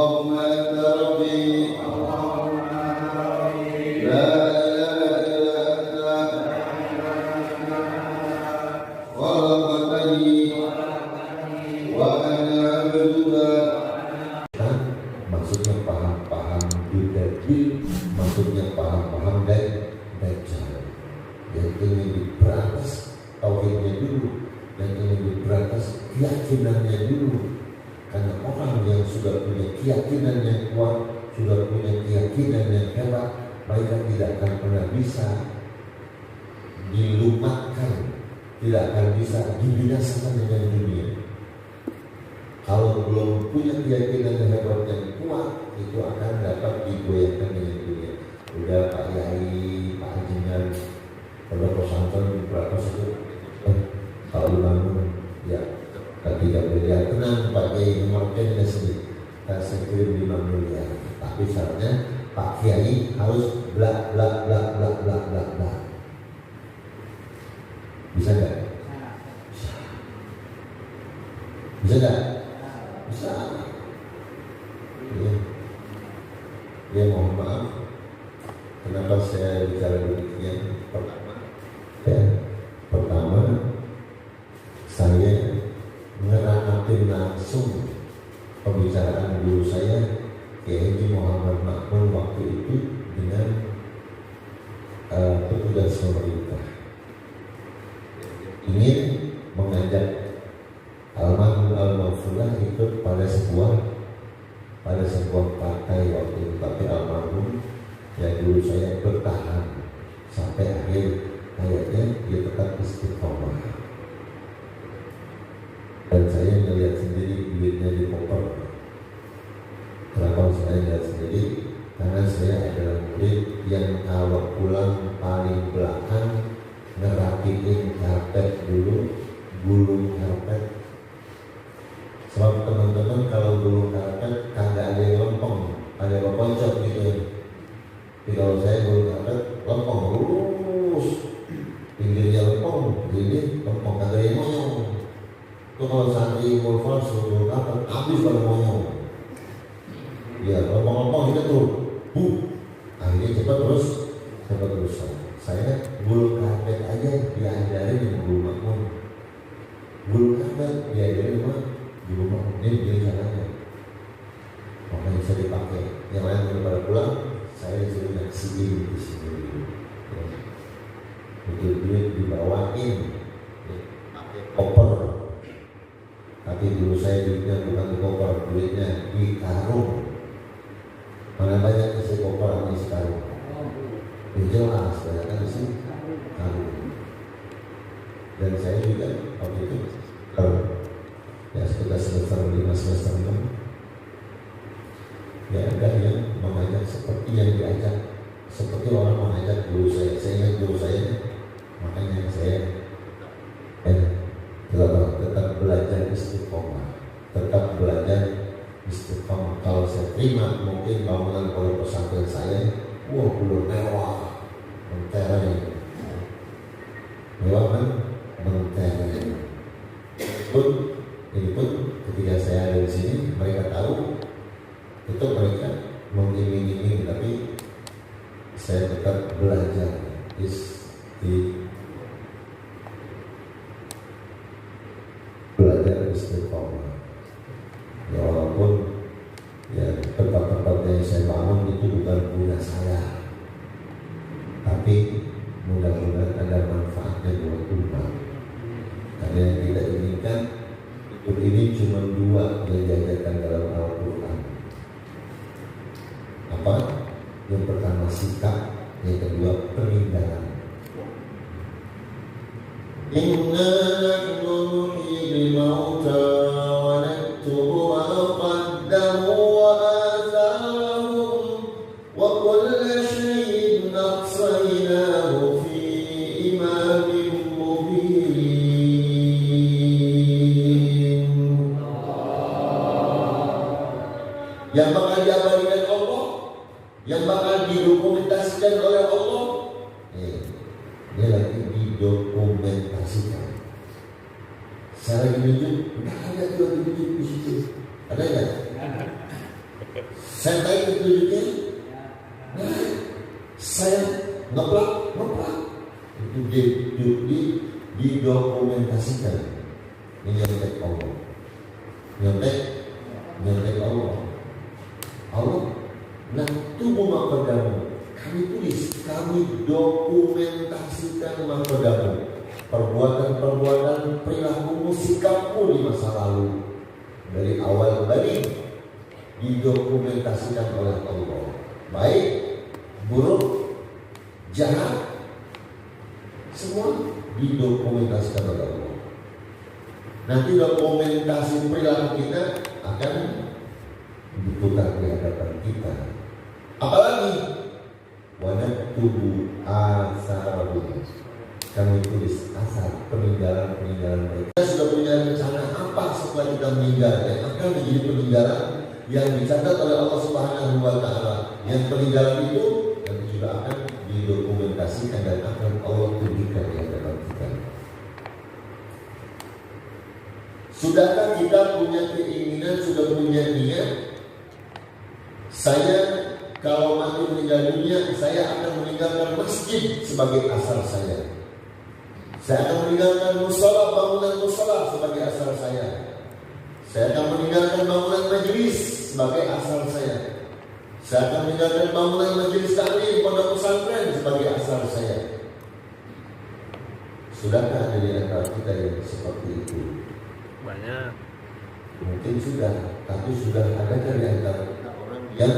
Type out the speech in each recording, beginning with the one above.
Allahumma anta rabbi la ilaha illa anta khalaqtani wa ana abduka. Maksudnya paham-paham bid'ah, maksudnya paham-paham dajjal. Yang ingin diberantas tauhidnya dulu, yang ingin diberantas keyakinannya dulu. Karena orang yang sudah punya keyakinan yang kuat, sudah punya keyakinan yang hebat, mereka tidak akan pernah bisa dilumatkan, tidak akan bisa dibinasakan dengan dunia. Kalau belum punya keyakinan yang hebat yang kuat, itu akan dapat digoyahkan dengan dunia. Udah Pak Yai, Pak Hajiman, pada pesantren berapa satu? Pak Ulangun, ya, tidak miliar. Tenang Pak Kiai, nomornya sedikit. Saya kirim 5 miliar. Tapi syaratnya Pak Kiai harus bla bla bla bla bla bla bla. Bisa nggak? Bisa nggak? Bisa. Ya mohon maaf. Kenapa saya bicara demikian? Pertama, saya ngeranatin langsung pembicaraan guru saya Kiai Haji Muhammad Makmul waktu itu dengan petugas pemerintah. Ingin mengajak almarhum al-Maghfurah ikut pada sebuah partai waktu itu, tapi almarhum ya dulu saya bertahan sampai akhir hayatnya, dia tetap istiqomah. Dan saya melihat sendiri duitnya di koper. Kenapa saya lihat sendiri? Karena saya adalah murid yang kalau pulang paling belakang ngerapiin karpet dulu, gulung karpet. Sebab teman-teman kalau gulung karpet kagak ada yang lempeng, ada yang loncok gitu. Tapi kalau saya gulung karpet lempeng lurus, pinggirnya lempeng, jadi lempeng kagak yang moyong. Itu kalau santri Mulfar suruh karpet habis pada moyong. Ya lempeng-lempeng kita tuh, akhirnya cepat terus. Saya gulung karpet aja diajarin di guru makmum. Gulung karpet diajarin sama guru makmum. Ini begini caranya. Makanya bisa dipakai. Yang lain daripada pulang, saya disuruh nyaksiin di sini. Betul duit dibawain, pakai koper. Tapi dulu saya duitnya bukan di koper, duitnya di karung. Mana banyak isi koper sama isi karung? Ini jelas, banyak kan isi karung. Dan saya juga waktu itu ya sekitar semester 5, semester 6 ya ada yang mengajak seperti yang diajak, seperti orang mengajak guru saya. Saya ingat guru saya, makanya saya tetap belajar istiqomah, tetap belajar istiqomah. Kalau saya terima mungkin bangunan pondok pesantren saya, belum mewah, mentereng, mewah kan, mentereng. Ini pun ketika saya ada di sini, mereka tahu itu mereka mengiming-iming, tapi saya tetap belajar belajar istiqomah. Ya walaupun ya tempat-tempat yang saya bangun itu bukan punya saya, tapi mudah-mudahan ada manfaatnya buat umat. Karena yang kita inginkan hidup ini cuma 2 yang diajarkan dalam Al-Quran. Apa? Yang pertama sikap, yang kedua peninggalan. Inna nahnu nuhyil mauta wa naktubu ma qaddamu wa atharahum wa kulla shay'in ahsaynahu fi imamin mubin. Yang bakal diabadikan Allah, yang bakal didokumentasikan oleh Allah, dia lagi didokumentasikan. Saya lagi tunjuk, nggak ada tuh lagi tunjuk di situ. Ada nggak? Saya tahu petunjuknya. Nah, saya ngeplak. Itu didokumentasikan. Nyontek Allah. Nyontek Allah. Allah. Nah, tubuh mahkodamu. Kami tulis, kami dokumentasikan mahkodamu. Perbuatan-perbuatan, perilakumu, sikapmu di masa lalu. Dari awal balik didokumentasikan oleh Allah. Baik, buruk, jahat, semua didokumentasikan oleh Allah. Nanti dokumentasi perilaku kita akan diputar di hadapan kita. Apalagi wadah tubuh asarabun. Kami tulis asar peninggalan mereka. Kita sudah punya rencana apa setelah kita meninggal yang akan menjadi peninggalan yang dicatat oleh Allah Subhanahu wa Ta'ala. Yang peninggalan itu nanti juga akan didokumentasikan dan akan Allah tunjukkan di hadapan kita. Sudahkah kita punya keinginan, sudah punya niat? Saya kalau mati meninggal dunia, saya akan meninggalkan masjid sebagai asal saya. Saya akan meninggalkan musola, bangunan musola sebagai asal saya. Saya akan meninggalkan bangunan majelis sebagai asal saya. Saya akan meninggalkan bangunan majelis taklim, pondok pesantren sebagai asal saya. Sudahkah ada di antara kita yang seperti itu? Banyak. Mungkin sudah, tapi sudah ada di antara orang yang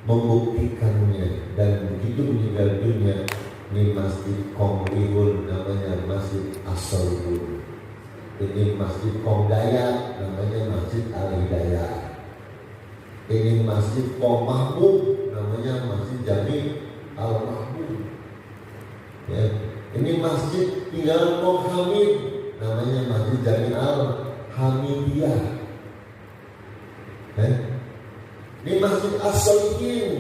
membuktikannya dan begitu meninggal dunia. Ini masjid Kongrihun, namanya Masjid As-Solihun. Ini masjid Kongdaya, namanya Masjid Al-Hidayah. Ini masjid Qom Mahmud, namanya Masjid Jami Al-Mahmud. Ya. Ini masjid tinggalan Qom Hamid, namanya Masjid Jami Al-Hamidiyah. Ya. Ini Masjid As-Solihin,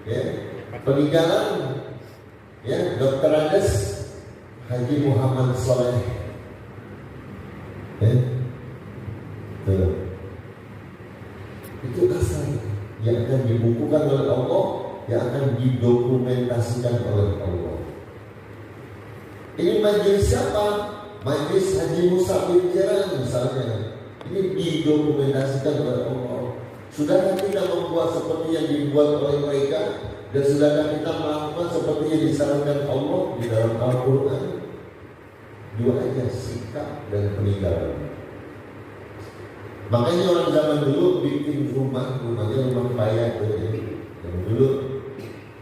ya. Peninggalan ya Dr. Andes Haji Muhammad Soleh. Ya. Tuh. Itu asal yang akan dibukukan oleh Allah, yang akan didokumentasikan oleh Allah. Ini majelis siapa? Majelis Haji Musa bin Jiran misalnya. Ini didokumentasikan oleh Allah. Sudahkah kita membuat seperti yang dibuat oleh mereka? Dan sudahkah kita melakukan seperti yang disarankan Allah di dalam Al-Quran? Dua aja, sikap dan peninggalan. Makanya orang zaman dulu bikin rumahnya rumah bayar tuh ya. Yang dulu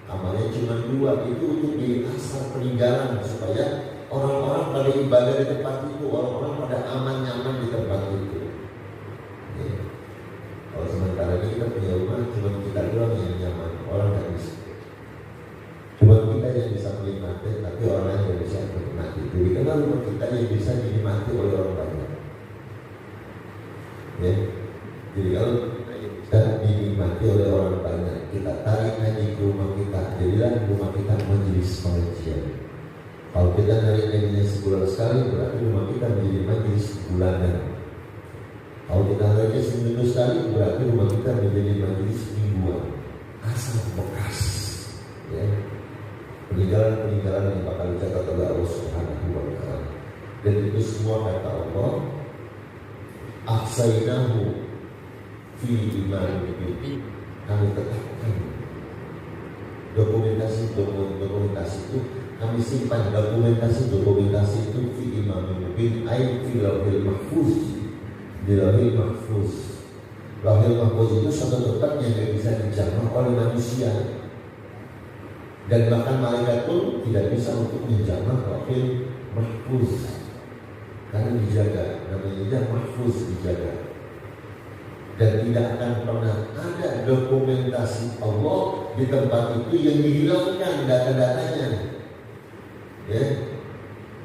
amalnya cuma dua, itu untuk jadi asal peninggalan supaya orang-orang pada ibadah di tempat itu, orang-orang pada aman nyaman di tempat itu. Ya. Kalau sementara ini kita punya rumah cuma kita doang yang nyaman, orang nggak bisa. Cuma kita yang bisa menikmati, tapi orang lain yang bisa menikmati. Jadi karena rumah kita yang bisa dinikmati oleh orang banyak. Ya, jadi kalau kita dinikmati oleh orang banyak, kita tarik lagi ke rumah kita, jadilah rumah kita majelis pengajian. Kalau kita narik gajinya sebulan sekali, berarti rumah kita menjadi majelis bulanan. Kalau kita nariknya seminggu sekali, berarti rumah kita menjadi majelis mingguan. Asal bekas, ya. Peninggalan yang bakal dicatat oleh Allah Subhanahu wa Ta'ala. Dan itu semua kata Allah, ahsainahu fi iman. Kami tetapkan dokumentasi itu, kami simpan dokumentasi itu fi iman mubin, ay fi lauhil mahfuz. Di lauhil mahfuz. Lauhil mahfuz itu satu tempat yang tidak bisa dijamah oleh manusia. Dan bahkan malaikat pun tidak bisa untuk menjamah lauhil mahfuz. Karena dijaga, namanya mahfuz, dijaga. Dan tidak akan pernah ada dokumentasi Allah di tempat itu yang dihilangkan data-datanya. Ya,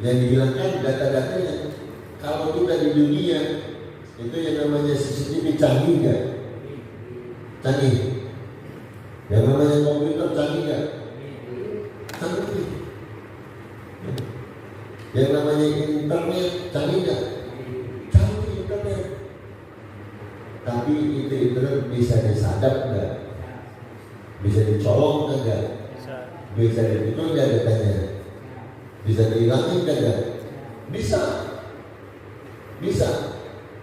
yang dihilangkan data-datanya. Kalau kita di dunia itu yang namanya CCTV canggih nggak? Canggih. Yang namanya komputer canggih nggak? Canggih. Yang namanya internet canggih nggak? Canggih internet. Tapi itu internet bisa disadap enggak? Bisa dicolong enggak? Bisa dipikul enggak datanya? Bisa dihilangin enggak? Bisa. Bisa.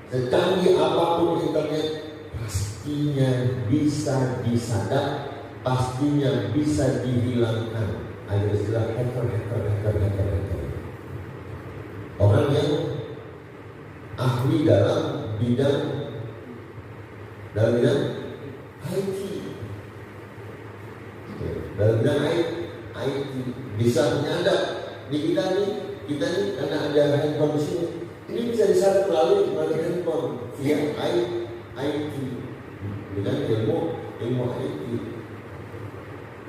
Secanggih apapun internet, pastinya bisa disadap, pastinya bisa dihilangkan. Ada istilah hacker. Orang yang ahli dalam bidang IT, dalam bidang IT bisa menyadap di kita nih karena ada handphone di sini. Ini bisa disadap melalui handphone via IT, dengan ilmu IT,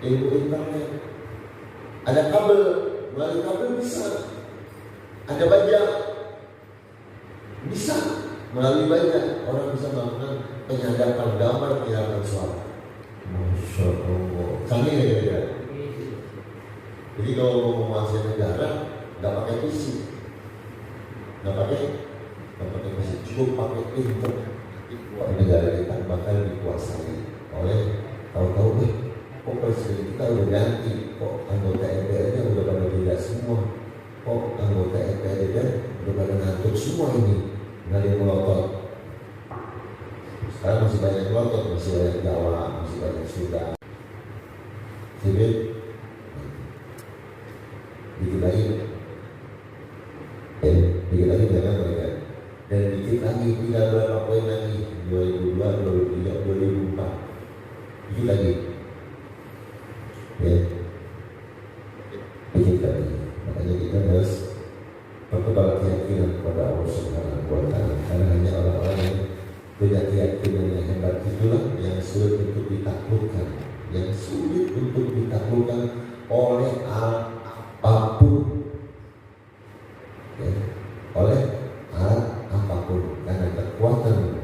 ilmu internet. Ada kabel, melalui kabel bisa. Ada baja, bisa melalui baja orang bisa melakukan penyadapan gambar, penyadapan suara. Masya Allah. Kami ya. Jadi kalau mau menguasai negara, nggak pakai PC, nggak pakai PC, cukup pakai internet. Negara kita bakal dikuasai oleh tahu-tahu kok presiden kita udah ganti, kok anggota MPR-nya udah pada beda semua, kok anggota MPR-nya udah pada ngantuk semua ini, nggak ada yang melotot. Sekarang masih banyak melotot, masih banyak Jawa, masih banyak Sunda. Sibuk dikit lagi jangan mereka, dan dikit lagi tinggal berapa poin lagi, 2002, 2003, 2004, dikit lagi ya, dikit lagi. Makanya kita harus perkebal keyakinan kepada Allah Subhanahu wa Ta'ala, karena hanya orang-orang yang punya keyakinan yang hebat itulah yang sulit untuk ditaklukkan, oleh apapun ya, oleh alat apapun, karena kekuatan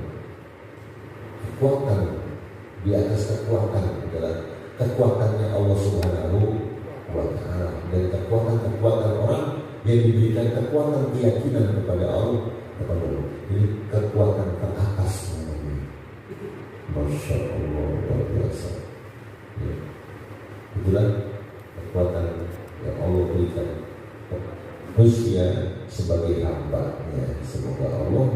di atas kekuatan adalah kekuatannya Allah Subhanahu wa Ta'ala, dan kekuatan orang yang diberikan kekuatan keyakinan kepada Allah, ini kekuatan teratas namanya. Masya Allah, luar biasa ya. Itulah kekuatan yang Allah berikan manusia sebagai hamba-Nya. Semoga Allah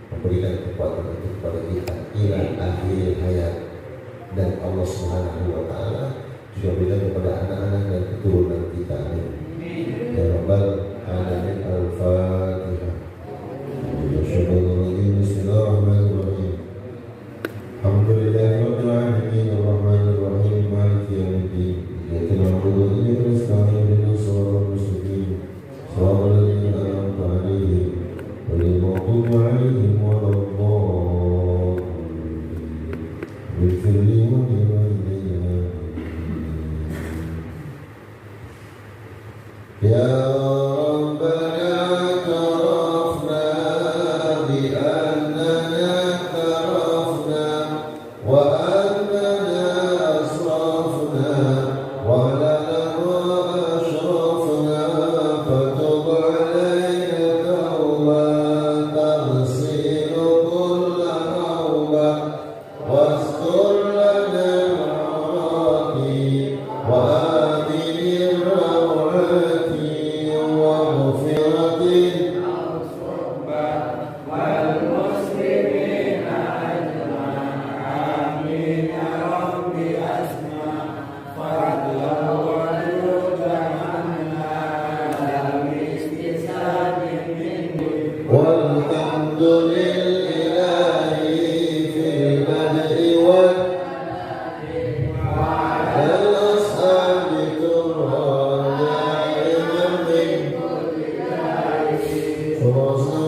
memberikan kekuatan itu kepada kita ila akhir hayat, dan Allah Subhanahu wa Ta'ala juga berikan kepada anak-anak dan keturunan kita. Amin ya rabbal alamin. Al-Fatihah. Bismillahirrahmanirrahim. Alhamdulillahirabbil alamin arrahmanir rahim maliki yaumiddin. Iyyaka na'budu wa iyyaka nasta'in ihdinas siratal mustaqim siratal ladzina an'amta 'alaihim ghairil maghdubi 'alaihim waladdallin. Ighfir li wa liwalidayya. Ya Terus